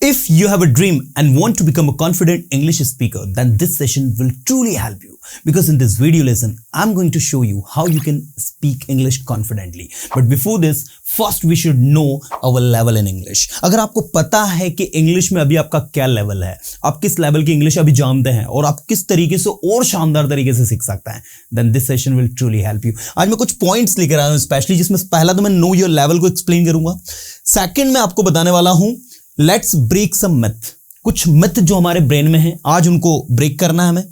If you have a dream and want to become a confident English speaker, then this session will truly help you. Because in this video lesson, I'm going to show you how you can speak English confidently. But before this, first we should know our level in English. अगर आपको पता है कि English में अभी आपका क्या level है, आप किस लेवल की इंग्लिश अभी जानते हैं और आप किस तरीके से और शानदार तरीके से सीख सकते हैं, then this session will truly help you. आज मैं कुछ पॉइंट्स लेकर आया हूं स्पेशली, जिसमें पहला तो मैं नो योर लेवल को एक्सप्लेन करूंगा. सेकंड मैं आपको बताने वाला हूं लेट्स ब्रेक सम मिथ. कुछ मिथ जो हमारे ब्रेन में है, आज उनको ब्रेक करना है हमें.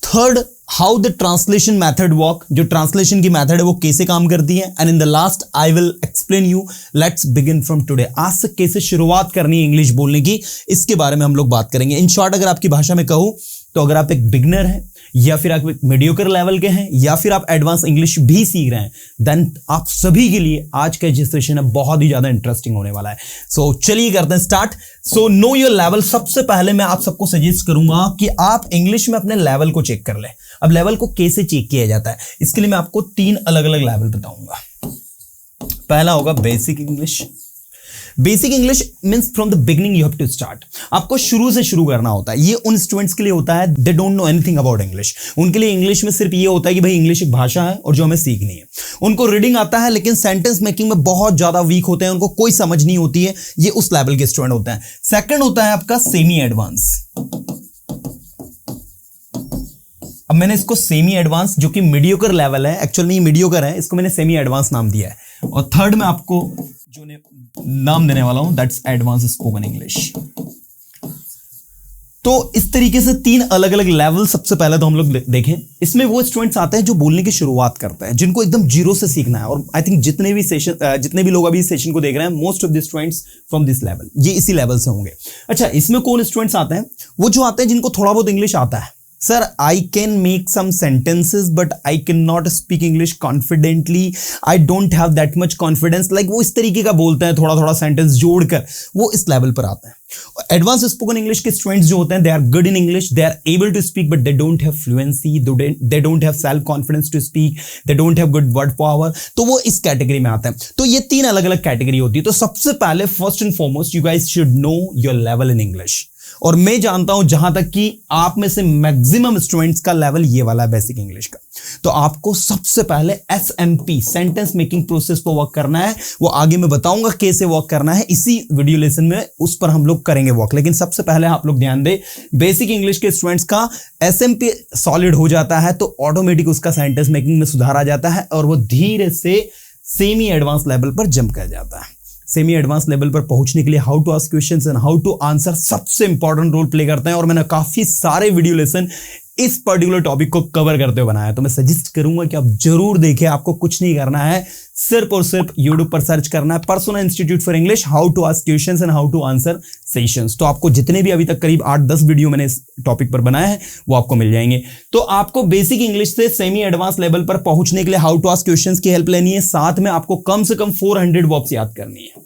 Third, how the translation method work, जो ट्रांसलेशन की मेथड है वो कैसे काम करती है. And in the last I will explain you let's begin from today. आज से कैसे शुरुआत करनी है इंग्लिश बोलने की, इसके बारे में हम लोग बात करेंगे. इन शॉर्ट अगर आपकी भाषा में कहूं तो अगर आप एक बिगनर हैं या फिर आप एक मीडियोकर लेवल के हैं या फिर आप एडवांस इंग्लिश भी सीख रहे हैं, देन आप सभी के लिए आज का जो सेशन है बहुत ही ज्यादा इंटरेस्टिंग होने वाला है. सो चलिए करते हैं start. So know your level. सबसे पहले मैं आप सबको सजेस्ट करूंगा कि आप इंग्लिश में अपने लेवल को चेक कर लें. अब लेवल को कैसे चेक किया जाता है, इसके लिए मैं आपको 3 अलग अलग लेवल बताऊंगा. पहला होगा basic English. Basic English means from the beginning you have to start. आपको शुरू से शुरू करना होता है. ये उन स्टूडेंट्स के लिए होता है they don't know anything about English. उनके लिए इंग्लिश में सिर्फ ये होता है कि भाई इंग्लिश एक भाषा है और जो हमें सीखनी है. उनको रीडिंग आता है लेकिन सेंटेंस मेकिंग में बहुत ज्यादा वीक होते हैं, उनको कोई समझ नहीं होती है. ये उस लेवल के स्टूडेंट होते हैं. सेकंड होता है आपका सेमी एडवांस. अब मैंने इसको सेमी एडवांस, जो कि मीडियोकर लेवल है, एक्चुअल में ये मीडियोकर है, इसको मैंने सेमी एडवांस नाम दिया है. और थर्ड में आपको जो नाम देने वाला हूं दैट्स एडवांस स्पोकन इंग्लिश. तो इस तरीके से 3 अलग अलग लेवल सबसे पहले तो हम लोग देखें. इसमें वो स्टूडेंट्स आते हैं जो बोलने की शुरुआत करते हैं, जिनको एकदम जीरो से सीखना है. और आई थिंक जितने भी लोग अभी इस सेशन को देख रहे हैं, most of the students from this level, ये इसी लेवल से होंगे. अच्छा, इसमें कौन स्टूडेंट्स आते हैं? वो जो आते हैं जिनको थोड़ा बहुत इंग्लिश आता है. Sir, I can make some sentences, but I cannot speak English confidently. I don't have that much confidence. Like वो इस तरीके का बोलते हैं, थोड़ा थोड़ा सेंटेंस जोड़कर, वो इस लेवल पर आते हैं. एडवांस स्पोकन इंग्लिश के स्टूडेंट्स जो होते हैं, they are good in English, they are able to speak, but they don't have fluency, they don't have self confidence to speak, they don't have good word power. तो वो इस category में आते हैं. तो ये 3 अलग अलग कैटेगरी होती है. तो सबसे पहले first and foremost you guys should know your level in English. और मैं जानता हूं जहां तक कि आप में से मैक्सिमम स्टूडेंट्स का लेवल ये वाला है बेसिक इंग्लिश का. तो आपको सबसे पहले SMP सेंटेंस मेकिंग प्रोसेस पर वर्क करना है. वो आगे मैं बताऊंगा कैसे वर्क करना है, इसी वीडियो लेसन में उस पर हम लोग करेंगे वर्क. लेकिन सबसे पहले आप लोग ध्यान दें, बेसिक इंग्लिश के स्टूडेंट्स का SMP सॉलिड हो जाता है तो ऑटोमेटिक उसका सेंटेंस मेकिंग में सुधार आ जाता है और वो धीरे से सेमी एडवांस लेवल पर जंप कर जाता है. सेमी एडवांस लेवल पर पहुंचने के लिए how to ask questions and how to answer सबसे इंपॉर्टेंट रोल प्ले करते हैं. और मैंने काफी सारे वीडियो लेसन इस पर्टिकुलर टॉपिक को कवर करते हुए बनाया है, तो मैं सजेस्ट करूंगा कि आप जरूर देखें. आपको कुछ नहीं करना है, सिर्फ और सिर्फ यूट्यूब पर सर्च करना है Persona Institute for English how to ask questions and how to answer sessions. तो आपको जितने भी अभी तक करीब 8-10 वीडियो मैंने इस टॉपिक पर बनाए हैं वो आपको मिल जाएंगे. तो आपको बेसिक इंग्लिश से सेमी एडवांस लेवल पर पहुंचने के लिए हाउ टू आस्क क्वेश्चंस की हेल्प लेनी है. साथ में आपको कम से कम 400 वर्ब्स याद करनी है.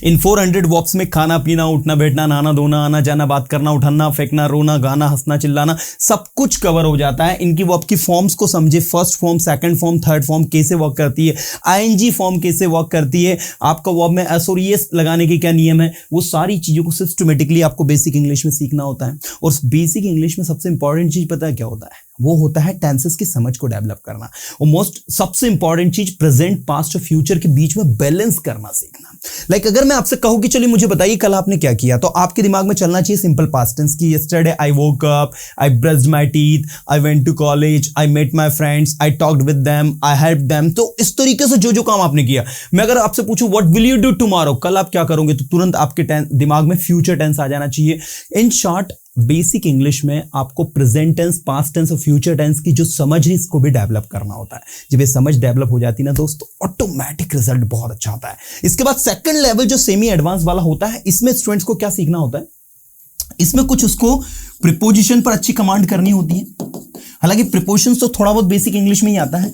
इन 400 वर्ब्स में खाना पीना, उठना बैठना, नहाना धोना, आना जाना, बात करना, उठाना फेंकना, रोना गाना, हंसना चिल्लाना, सब कुछ कवर हो जाता है. इनकी वर्ब की फॉर्म्स को समझे, first form, second form, third form कैसे वर्क करती है, ING फॉर्म कैसे वर्क करती है, आपका वर्ब में एस और एस लगाने के क्या नियम है, वो सारी चीजों को सिस्टमेटिकली आपको बेसिक इंग्लिश में सीखना होता है. और बेसिक इंग्लिश में सबसे इंपॉर्टेंट चीज पता है क्या होता है? वो होता है टेंसेस की समझ को डेवलप करना. और मोस्ट सबसे इंपॉर्टेंट चीज प्रेजेंट, पास्ट और फ्यूचर के बीच में बैलेंस करना सीखना. लाइक अगर मैं आपसे कहूं कि चलिए मुझे बताइए कल आपने क्या किया, तो आपके दिमाग में चलना चाहिए सिंपल पास्ट टेंस की. Yesterday I woke up, I brushed my teeth, I went to college, I met my friends, I talked with them, I helped them. तो इस तरीके से जो जो काम आपने किया. मैं अगर आपसे पूछूं what will you do tomorrow, कल आप क्या करोगे, तो तुरंत आपके दिमाग में फ्यूचर टेंस आ जाना चाहिए. इन शॉर्ट बेसिक इंग्लिश में आपको प्रेजेंट टेंस, पास्ट टेंस और फ्यूचर टेंस की जो समझ है इसको भी डेवलप करना होता है. जब ये समझ डेवलप हो जाती है ना दोस्तों, ऑटोमेटिक रिजल्ट बहुत अच्छा आता है. इसके बाद सेकंड लेवल जो सेमी एडवांस वाला होता है, इसमें स्टूडेंट्स को क्या सीखना होता है? इसमें कुछ उसको प्रीपोजिशन पर अच्छी कमांड करनी होती है. हालांकि प्रीपोजिशंस तो थोड़ा बहुत बेसिक इंग्लिश में ही आता है.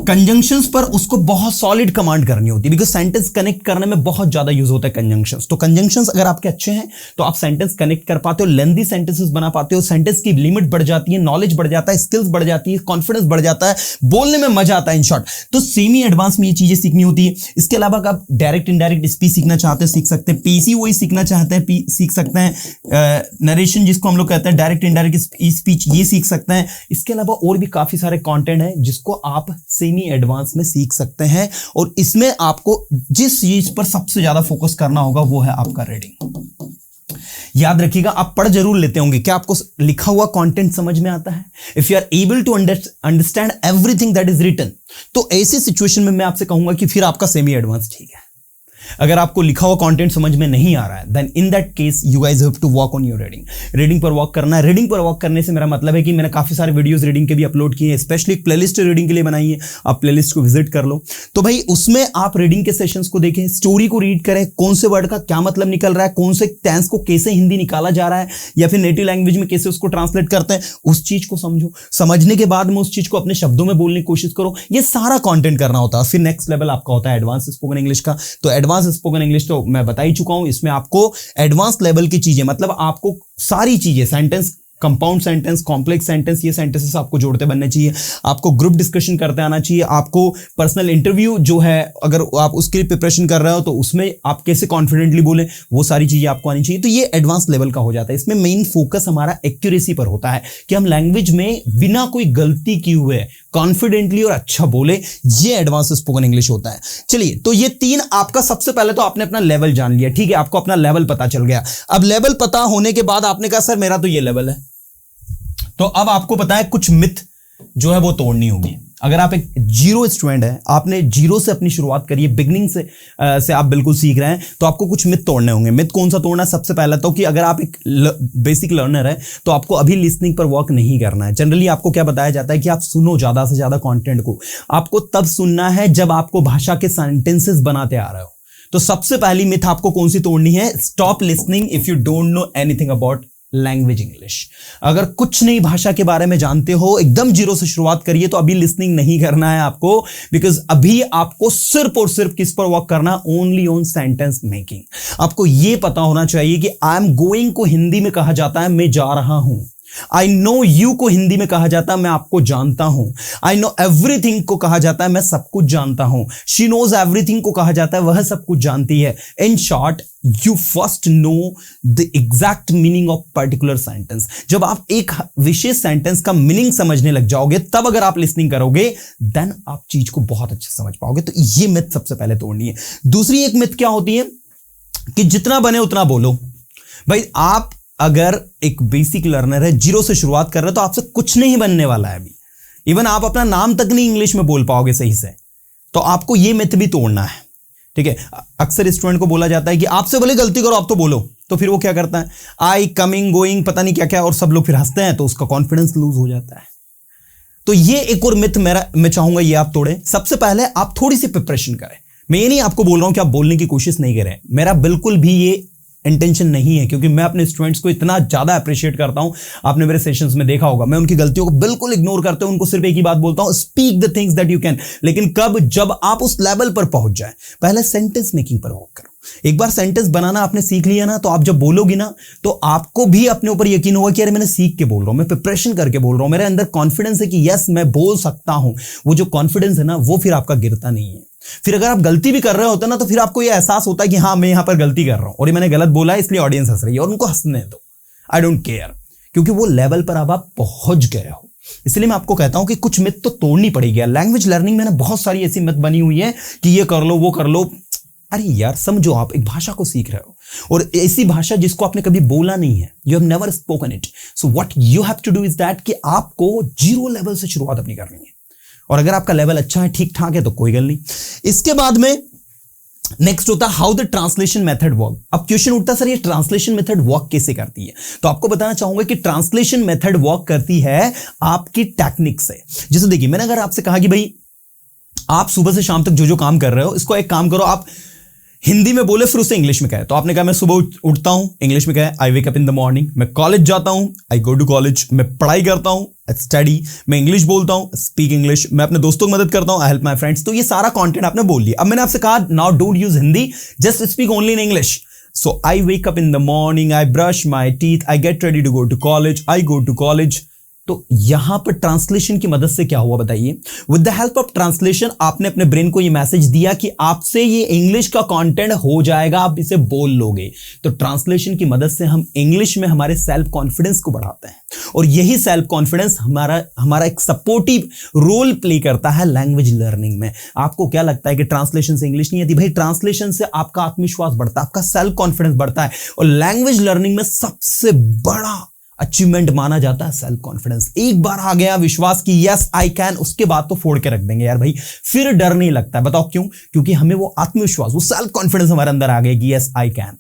कंजंक्शंस पर उसको बहुत सॉलिड कमांड करनी होती है, बिकॉज सेंटेंस कनेक्ट करने में बहुत ज्यादा यूज होता है कंजंक्शंस। तो कंजंक्शंस अगर आपके अच्छे हैं तो आप सेंटेंस कनेक्ट कर पाते हो, लेंथी सेंटेंसेस बना पाते हो, सेंटेंस की लिमिट बढ़ जाती है, नॉलेज बढ़ जाता है, स्किल्स बढ़ जाती है, कॉन्फिडेंस बढ़ जाता है, बोलने में मजा आता है। इन शॉर्ट तो सेमी एडवांस में ये चीजें सीखनी होती है। इसके अलावा आप डायरेक्ट इनडायरेक्ट स्पीच सीखना चाहते हैं सीख सकते हैं, पीसी वही सीखना चाहते हैं सीख सकते हैं, नरेशन जिसको हम लोग कहते हैं, डायरेक्ट इनडायरेक्ट स्पीच ये सीख सकते हैं। इसके अलावा और भी काफी सारे कंटेंट है जिसको आप सेमी एडवांस में सीख सकते हैं, और इसमें आपको जिस चीज पर सबसे ज्यादा फोकस करना होगा वो है आपका रीडिंग। याद रखिएगा, आप पढ़ जरूर लेते होंगे, क्या आपको लिखा हुआ कंटेंट समझ में आता है? If you are able to understand everything that is written, तो ऐसी सिचुएशन में मैं आपसे कहूंगा कि फिर आपका सेमी एडवांस ठीक है। अगर आपको लिखा हुआ कंटेंट समझ में नहीं आ रहा है, then in that case you guys have to work on your reading पर वर्क करना है। रीडिंग पर वर्क करने से मेरा मतलब है कि मैंने काफी सारे वीडियोस रीडिंग के भी अपलोड किए हैं, स्पेशली एक प्लेलिस्ट रीडिंग के लिए बनाई है, आप प्लेलिस्ट को विजिट कर लो। तो भाई उसमें आप रीडिंग के सेशंस को देखें, स्टोरी को रीड करें, कौन से वर्ड का क्या मतलब निकल रहा है, कौन से टेंस को कैसे हिंदी निकाला जा रहा है या फिर नेटिव लैंग्वेज में कैसे उसको ट्रांसलेट करते हैं, उस चीज को समझो। समझने के बाद में उस चीज को अपने शब्दों में बोलने की कोशिश करो। ये सारा कंटेंट करना होता है। फिर नेक्स्ट लेवल आपका होता है एडवांस स्पोकन इंग्लिश का। तो एडवांस स्पोकन इंग्लिश तो मैं बता ही चुका हूं, इसमें आपको एडवांस लेवल की चीजें, मतलब आपको सारी चीजें, sentence, compound sentence, complex sentence, ये सेंटेंसेस आपको जोड़ते बनने चाहिए, आपको ग्रुप डिस्कशन करते आना चाहिए, आपको पर्सनल इंटरव्यू जो है अगर आप उसके लिए प्रिपरेशन कर रहे हो तो उसमें आप कैसे कॉन्फिडेंटली बोले, वो सारी चीजें आपको आनी चाहिए। तो ये एडवांस लेवल का हो जाता है। इसमें मेन फोकस हमारा एक्यूरेसी पर होता है कि हम लैंग्वेज में बिना कोई गलती किए हुए कॉन्फिडेंटली और अच्छा बोले, ये एडवांस स्पोकन इंग्लिश होता है। चलिए, तो ये तीन आपका, सबसे पहले तो आपने अपना लेवल जान लिया, ठीक है, आपको अपना लेवल पता चल गया। अब लेवल पता होने के बाद आपने कहा सर मेरा तो ये लेवल है, तो अब आपको पता है कुछ मिथ जो है वो तोड़नी होगी। अगर आप एक जीरो स्टूडेंट है, आपने जीरो से अपनी शुरुआत करी है, बिगनिंग से आप बिल्कुल सीख रहे हैं, तो आपको कुछ मिथ तोड़ने होंगे। मिथ कौन सा तोड़ना? सबसे पहला तो कि अगर आप एक बेसिक लर्नर है तो आपको अभी लिसनिंग पर वर्क नहीं करना है। जनरली आपको क्या बताया जाता है कि आप सुनो ज्यादा से ज्यादा कंटेंट को, आपको तब सुनना है जब आपको भाषा के सेंटेंसेस बनाते आ रहे हो। तो सबसे पहली मिथ आपको कौन सी तोड़नी है? Stop listening if you don't know anything about language English. अगर कुछ नहीं भाषा के बारे में जानते हो, एकदम जीरो से शुरुआत करिए, तो अभी लिसनिंग नहीं करना है आपको, बिकॉज अभी आपको सिर्फ और सिर्फ किस पर वर्क करना? Only on sentence making. आपको यह पता होना चाहिए कि आई एम गोइंग को हिंदी में कहा जाता है मैं जा रहा हूं। आई नो यू को हिंदी में कहा जाता है मैं आपको जानता हूं। आई नो एवरीथिंग को कहा जाता है मैं सब कुछ जानता हूं। शी नोज एवरीथिंग को कहा जाता है वह सब कुछ जानती है। In short, you first know the exact meaning of particular sentence. जब आप एक विशेष सेंटेंस का मीनिंग समझने लग जाओगे, तब अगर आप लिसनिंग करोगे, देन आप चीज को बहुत अच्छे से समझ पाओगे। तो ये मिथ सबसे पहले तोड़नी है। दूसरी एक मिथ क्या होती है कि जितना बने उतना बोलो। भाई, आप अगर एक बेसिक लर्नर है, जीरो से शुरुआत कर रहे हो, तो आपसे कुछ नहीं बनने वाला है अभी। इवन आप अपना नाम तक नहीं इंग्लिश में बोल पाओगे सही से। तो आपको ये मिथ भी तोड़ना है, ठीक है। अक्सर स्टूडेंट को बोला जाता है कि आपसे बोले गलती करो आप तो बोलो, तो फिर वो क्या करता है? आई, कमिंग, गोइंग, पता नहीं क्या क्या, और सब लोग फिर हंसते हैं, तो उसका कॉन्फिडेंस लूज हो जाता है। तो ये एक और मिथ मैं चाहूंगा ये आप तोड़े। सबसे पहले आप थोड़ी सी प्रिपरेशन करें। मैं ये नहीं आपको बोल रहा हूं कि आप बोलने की कोशिश नहीं करें, मेरा बिल्कुल भी ये इंटेंशन नहीं है, क्योंकि मैं अपने स्टूडेंट्स को इतना ज्यादा अप्रिशिएट करता हूं। आपने मेरे सेशंस में देखा होगा, मैं उनकी गलतियों को बिल्कुल इग्नोर करते हूं, उनको सिर्फ एक ही बात बोलता हूं, speak the things that you can. लेकिन कब? जब आप उस लेवल पर पहुंच जाए। पहले सेंटेंस मेकिंग पर वर्क करो। एक बार सेंटेंस बनाना आपने सीख लिया ना, तो आप जब बोलोगी ना, तो आपको भी अपने ऊपर यकीन होगा कि अरे मैंने सीख के बोल रहा हूं, मैं प्रिपरेशन करके बोल रहा हूं, मेरे अंदर कॉन्फिडेंस है कि यस मैं बोल सकता हूं। वो जो कॉन्फिडेंस है ना, वो फिर आपका गिरता नहीं है। फिर अगर आप गलती भी कर रहे होते ना, तो फिर आपको ये एहसास होता है कि हाँ मैं यहां पर गलती कर रहा हूं और ये मैंने गलत बोला है, इसलिए ऑडियंस हंस रही है, और उनको हंसने दो, आई डोंट केयर, क्योंकि वो लेवल पर अब आप पहुंच गए हो। इसलिए मैं आपको कहता हूं कि कुछ मिथ तो तोड़नी पड़ेगी। लैंग्वेज लर्निंग में ना बहुत सारी ऐसी मिथ बनी हुई है कि ये कर लो वो कर लो। अरे यार समझो, आप एक भाषा को सीख रहे हो, और ऐसी भाषा जिसको आपने कभी बोला नहीं है, you have never spoken it. So what you have to do is that कि आपको जीरो लेवल से शुरुआत अपनी करनी है। और अगर आपका लेवल अच्छा है, ठीक ठाक है, तो कोई गल नहीं। इसके बाद में नेक्स्ट होता है how the translation method work. अब क्वेश्चन उठता है सर ये ट्रांसलेशन मेथड वर्क कैसे करती है? तो आपको बताना चाहूंगा कि ट्रांसलेशन मेथड वर्क करती है आपकी टेक्निक से। जैसे देखिए, मैंने अगर आपसे कहा कि भाई आप सुबह से शाम तक जो जो काम कर रहे हो, इसको एक काम करो, आप हिंदी में बोले फिर उसे इंग्लिश में कहे। तो आपने कहा मैं सुबह उठता हूं, इंग्लिश में कहे I wake up in the morning. मैं कॉलेज जाता हूं, आई गो टू कॉलेज। मैं पढ़ाई करता हूं, स्टडी। मैं इंग्लिश बोलता हूं, स्पीक इंग्लिश। मैं अपने दोस्तों की मदद करता हूं, आई हेल्प माय फ्रेंड्स। तो ये सारा कंटेंट आपने बोल लिया। अब मैंने आपसे कहा now don't use Hindi, just speak only in English. So I wake up in the morning, I brush my teeth, I get ready to go to college, I go to college. तो यहां पर ट्रांसलेशन की मदद से क्या हुआ बताइए? With the help of translation आपने अपने ब्रेन को ये मैसेज दिया कि आपसे ये इंग्लिश का कंटेंट हो जाएगा, आप इसे बोल लोगे। तो ट्रांसलेशन की मदद से हम इंग्लिश में हमारे सेल्फ कॉन्फिडेंस को बढ़ाते हैं, और यही सेल्फ कॉन्फिडेंस हमारा एक सपोर्टिव रोल प्ले करता है लैंग्वेज लर्निंग में। आपको क्या लगता है कि ट्रांसलेशन से इंग्लिश नहीं आती? भाई ट्रांसलेशन से आपका आत्मविश्वास बढ़ता है, आपका सेल्फ कॉन्फिडेंस बढ़ता है, और लैंग्वेज लर्निंग में सबसे बड़ा अचीवमेंट माना जाता है सेल्फ कॉन्फिडेंस। एक बार आ गया विश्वास की यस आई कैन, उसके बाद तो फोड़ के रख देंगे यार भाई, फिर डर नहीं लगता। बताओ क्यों? क्योंकि हमें वो आत्मविश्वास, वो सेल्फ कॉन्फिडेंस हमारे अंदर आ गया कि यस आई कैन।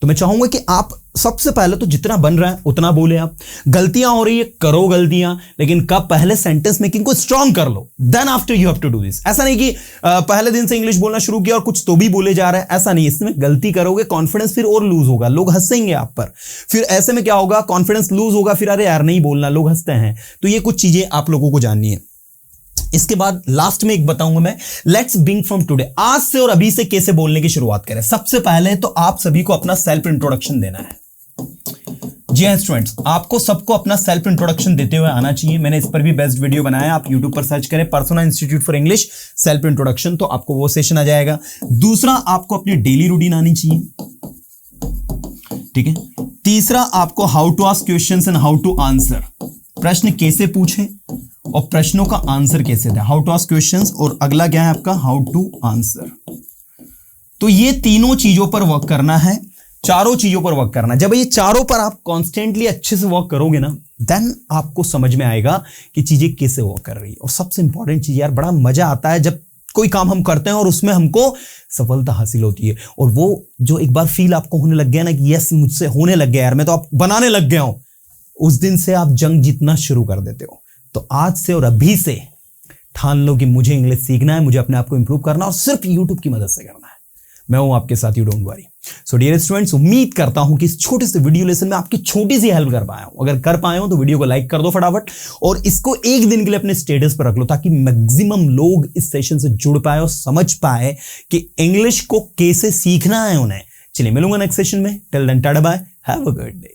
तो मैं चाहूंगा कि आप सबसे पहले तो जितना बन रहा है उतना बोले। आप गलतियां हो रही है, करो गलतियां, लेकिन कब? पहले सेंटेंस मेकिंग को स्ट्रांग कर लो, then after you have to do this. ऐसा नहीं कि पहले दिन से इंग्लिश बोलना शुरू किया और कुछ तो भी बोले जा रहा है, ऐसा नहीं। इसमें गलती करोगे, कॉन्फिडेंस फिर और लूज होगा, लोग हंसेंगे आप पर। फिर ऐसे में क्या होगा? कॉन्फिडेंस लूज होगा, फिर अरे यार नहीं बोलना, लोग हंसते हैं। तो ये कुछ चीजें आप लोगों को जाननी है। इसके बाद लास्ट में एक बताऊंगा मैं, लेट्स बिगिन फ्रॉम टुडे। आज से और अभी से कैसे बोलने की शुरुआत करें। सबसे पहले तो आप सभी को अपना सेल्फ इंट्रोडक्शन देना है। जी हाँ स्टूडेंट्स, आपको सबको अपना सेल्फ इंट्रोडक्शन देते हुए आना चाहिए। मैंने इस पर भी बेस्ट वीडियो बनाया, आप यूट्यूब पर सर्च करें persona Institute for English self introduction, तो आपको वो सेशन आ जाएगा। दूसरा, आपको अपनी डेली रूटीन आनी चाहिए, ठीक है। तीसरा, आपको how to ask questions and how to answer, प्रश्न कैसे पूछे और प्रश्नों का आंसर कैसे दें। हाउ टू आस्क क्वेश्चंस, और अगला क्या है आपका? How to answer. तो ये तीनों चीजों पर वर्क करना है, चारों चीजों पर वर्क करना है। जब ये चारों पर आप कॉन्स्टेंटली अच्छे से वर्क करोगे ना, देन आपको समझ में आएगा कि चीजें कैसे वर्क कर रही है। और सबसे इंपॉर्टेंट चीज यार, बड़ा मजा आता है जब कोई काम हम करते हैं और उसमें हमको सफलता हासिल होती है, और वो जो एक बार फील आपको होने लग गया ना कि यस मुझसे होने लग गया यार, मैं तो आप बनाने लग गया हूं, उस दिन से आप जंग जीतना शुरू कर देते हो। तो आज से और अभी से ठान लो कि मुझे इंग्लिश सीखना है, मुझे अपने आप को इंप्रूव करना, और सिर्फ यूट्यूब की मदद से करना है। मैं हूं आपके साथ, you don't worry. So dear students, उम्मीद करता हूं कि इस छोटे से वीडियो लेसन में आपकी छोटी सी हेल्प कर पाया हूं। अगर कर पाए हो तो वीडियो को लाइक कर दो फटाफट, और इसको एक दिन के लिए अपने स्टेटस पर रख लो, ताकि मैक्सिमम लोग इस सेशन से जुड़ पाए और समझ पाए कि इंग्लिश को कैसे सीखना है उन्हें। चलिए मिलूंगा नेक्स्ट सेशन में। Till then tata bye, have a good day.